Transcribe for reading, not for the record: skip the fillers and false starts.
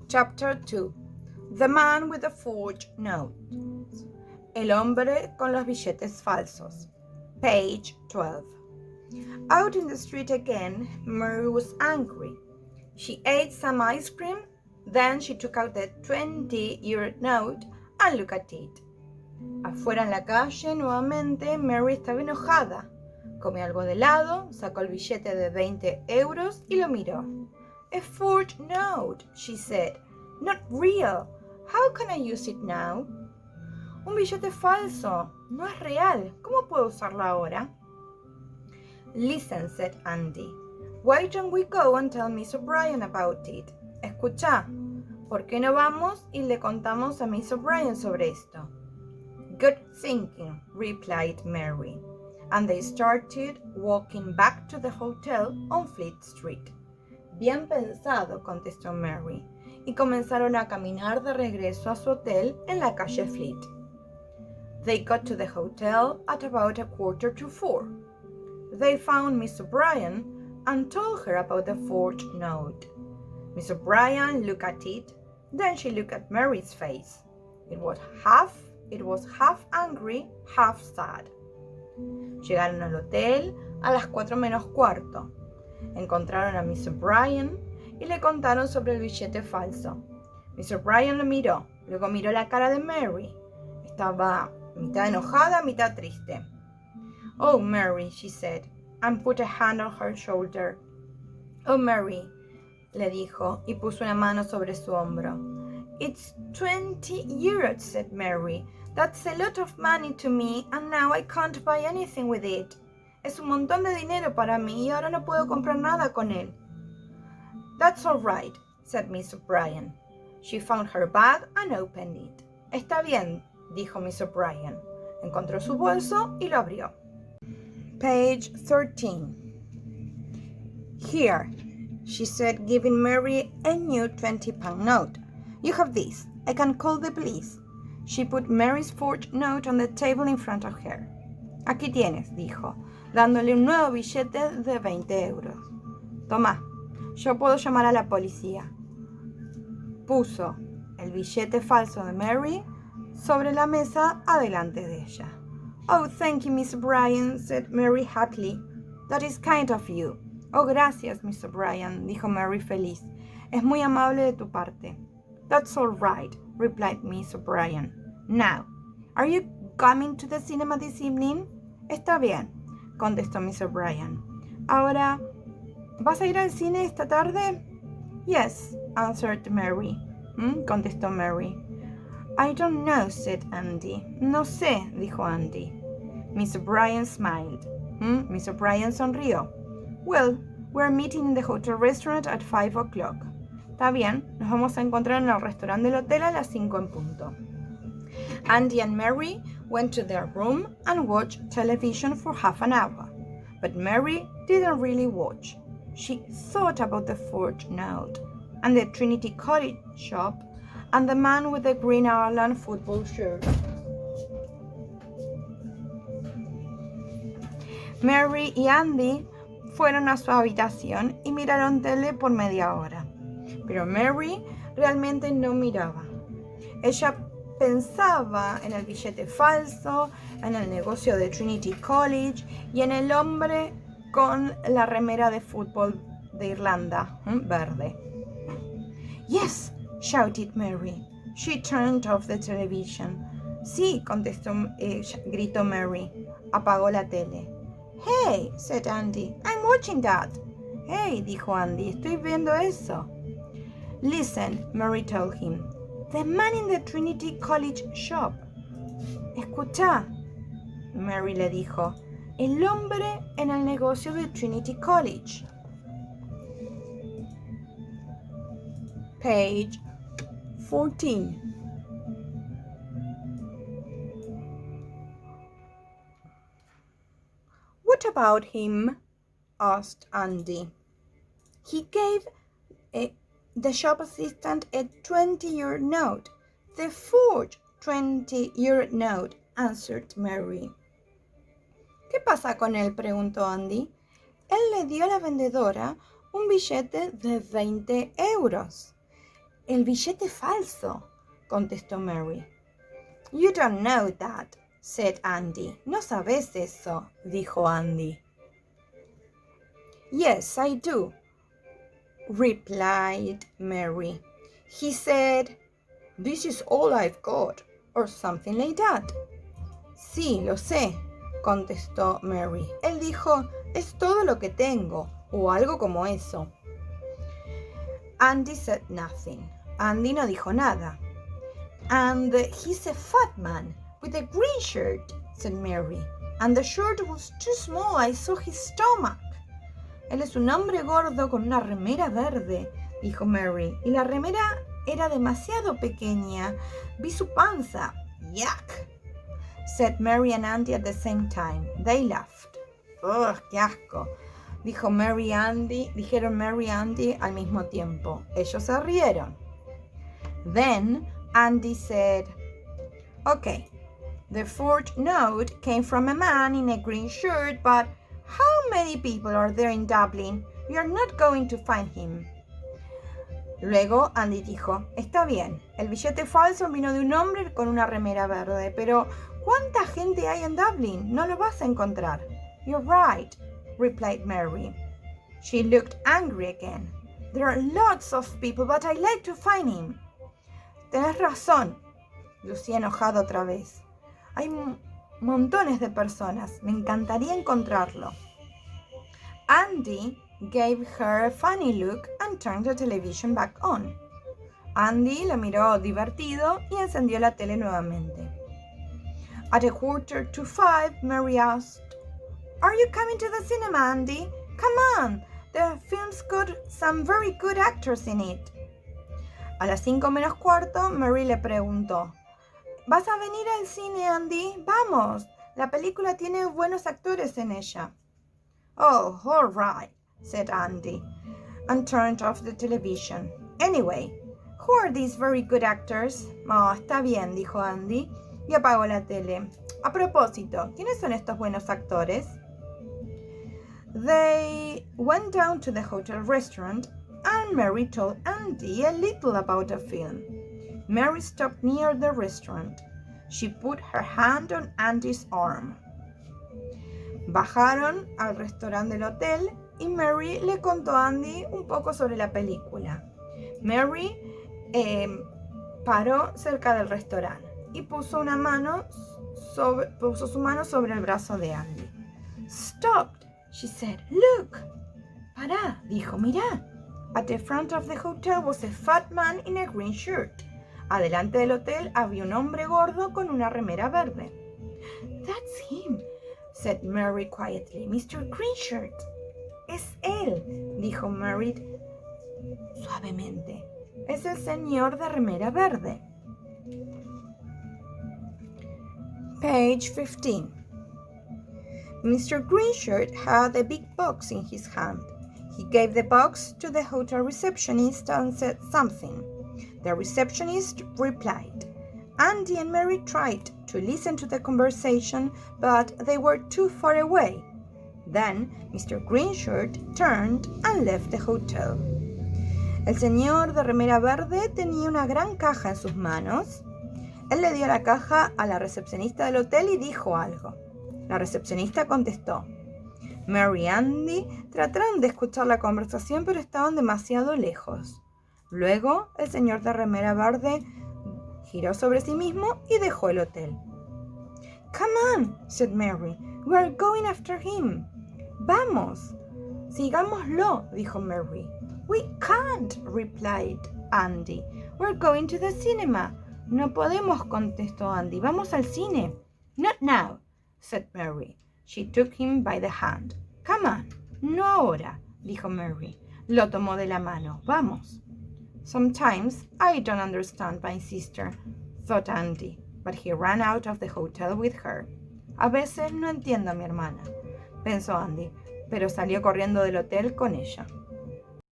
Chapter 2. The Man with the Forged Note. El hombre con los billetes falsos. Page 12. Out in the street again, Mary was angry. She ate some ice cream, then she took out the 20-euro note and looked at it. Afuera en la calle, nuevamente, Mary estaba enojada. Comió algo de helado, sacó el billete de 20 euros y lo miró. A forged note, she said. Not real. How can I use it now? Un billete falso. No es real. ¿Cómo puedo usarlo ahora? Listen, said Andy. Why don't we go and tell Miss O'Brien about it? Escucha, ¿por qué no vamos y le contamos a Miss O'Brien sobre esto? Good thinking, replied Mary. And they started walking back to the hotel on Fleet Street. Bien pensado, contestó Mary, y comenzaron a caminar de regreso a su hotel en la calle Fleet. They got to the hotel at about 3:45. They found Miss O'Brien and told her about the forged note. Miss O'Brien looked at it, then she looked at Mary's face. It was half angry, half sad. Llegaron al hotel a las 4:45. Encontraron a Miss O'Brien y le contaron sobre el billete falso. Miss O'Brien lo miró, luego miró la cara de Mary. Estaba mitad enojada, mitad triste. Oh, Mary, she said, and put a hand on her shoulder. Oh, Mary, le dijo, y puso una mano sobre su hombro. It's 20 euros, said Mary. That's a lot of money to me, and now I can't buy anything with it. Es un montón de dinero para mí y ahora no puedo comprar nada con él. That's all right, said Miss O'Brien. She found her bag and opened it. Está bien, dijo Miss O'Brien. Encontró su bolso y lo abrió. Page 13. Here, she said, giving Mary a new 20-pound note. You have this. I can call the police. She put Mary's forged note on the table in front of her. Aquí tienes, dijo, dándole un nuevo billete de 20 euros. Toma, yo puedo llamar a la policía. Puso el billete falso de Mary sobre la mesa adelante de ella. Oh, thank you, Miss O'Brien, said Mary happily. That is kind of you. Oh, gracias, Miss O'Brien, dijo Mary feliz. Es muy amable de tu parte. That's all right, replied Miss O'Brien. Now, are you coming to the cinema this evening? Está bien, contestó Miss O'Brien. Ahora, ¿vas a ir al cine esta tarde? Yes, answered Mary. Contestó Mary. I don't know, said Andy. No sé, dijo Andy. Miss O'Brien smiled. Miss O'Brien sonrió. Well, we're meeting in the hotel restaurant at 5 o'clock. Está bien, nos vamos a encontrar en el restaurante del hotel a las 5 en punto. Andy and Mary went to their room and watched television for half an hour. But Mary didn't really watch. She thought about the forged note, and the Trinity College shop, and the man with the green Ireland football shirt. Mary y Andy fueron a su habitación y miraron tele por media hora. Pero Mary realmente no miraba. Ella pensaba en el billete falso, en el negocio de Trinity College y en el hombre con la remera de fútbol de Irlanda, verde. Yes, shouted Mary. She turned off the television. Sí, gritó Mary. Apagó la tele. Hey, said Andy, I'm watching that. Hey, dijo Andy, estoy viendo eso. Listen, Mary told him. The man in the Trinity College shop. Escucha, Mary le dijo. El hombre en el negocio de Trinity College. Page 14. What about him? Asked Andy. He gave the shop assistant a 20-euro note. The forged 20-euro note, answered Mary. ¿Qué pasa con él?, preguntó Andy. Él le dio a la vendedora un billete de 20 euros. El billete falso, contestó Mary. You don't know that, said Andy. No sabes eso, dijo Andy. Yes, I do, replied Mary. He said, this is all I've got, or something like that. Sí, lo sé, contestó Mary. Él dijo, es todo lo que tengo, o algo como eso. Andy said nothing. Andy no dijo nada. And he's a fat man with a green shirt, said Mary. And the shirt was too small, I saw his stomach. Él es un hombre gordo con una remera verde, dijo Mary. Y la remera era demasiado pequeña. Vi su panza. Yuck, said Mary and Andy at the same time. They laughed. Ugh, qué asco, dijeron Mary y Andy al mismo tiempo. Ellos se rieron. Then Andy said, okay, the forged note came from a man in a green shirt, but how many people are there in Dublin? You're not going to find him. Luego Andy dijo, está bien, el billete falso vino de un hombre con una remera verde, pero ¿cuánta gente hay en Dublin? No lo vas a encontrar. You're right, replied Mary. She looked angry again. There are lots of people, but I like to find him. Tenés razón, lucía enojado otra vez. Hay montones de personas. Me encantaría encontrarlo. Andy gave her a funny look and turned the television back on. Andy la miró divertido y encendió la tele nuevamente. At 4:45, Mary asked, Are you coming to the cinema, Andy? Come on, the film's got some very good actors in it. A las 5:45, Mary le preguntó, ¿vas a venir al cine, Andy? Vamos, la película tiene buenos actores en ella. Oh, all right, said Andy, and turned off the television. Anyway, who are these very good actors? Oh, está bien, dijo Andy, y apagó la tele. A propósito, ¿quiénes son estos buenos actores? They went down to the hotel restaurant, and Mary told Andy a little about the film. Mary stopped near the restaurant. She put her hand on Andy's arm. Bajaron al restaurante del hotel y Mary le contó a Andy un poco sobre la película. Mary paró cerca del restaurante y puso su mano sobre el brazo de Andy. Stop, she said. Look. Pará, dijo, mirá. At the front of the hotel was a fat man in a green shirt. Adelante del hotel había un hombre gordo con una remera verde. That's him, said Mary quietly. Mr. Greenshirt. Es él, dijo Mary suavemente. Es el señor de remera verde. Page 15. Mr. Greenshirt had a big box in his hand. He gave the box to the hotel receptionist and said something. The receptionist replied. Andy and Mary tried to listen to the conversation, but they were too far away. Then Mr. Greenshirt turned and left the hotel. El señor de remera verde tenía una gran caja en sus manos. Él le dio la caja a la recepcionista del hotel y dijo algo. La recepcionista contestó. Mary y Andy trataron de escuchar la conversación, pero estaban demasiado lejos. Luego, el señor de remera verde giró sobre sí mismo y dejó el hotel. Come on, said Mary. We're going after him. Vamos, sigámoslo, dijo Mary. We can't, replied Andy. We're going to the cinema. No podemos, contestó Andy. Vamos al cine. Not now, said Mary. She took him by the hand. Come on. No ahora, dijo Mary. Lo tomó de la mano. Vamos. Sometimes I don't understand my sister, thought Andy, but he ran out of the hotel with her. A veces no entiendo a mi hermana, pensó Andy, pero salió corriendo del hotel con ella.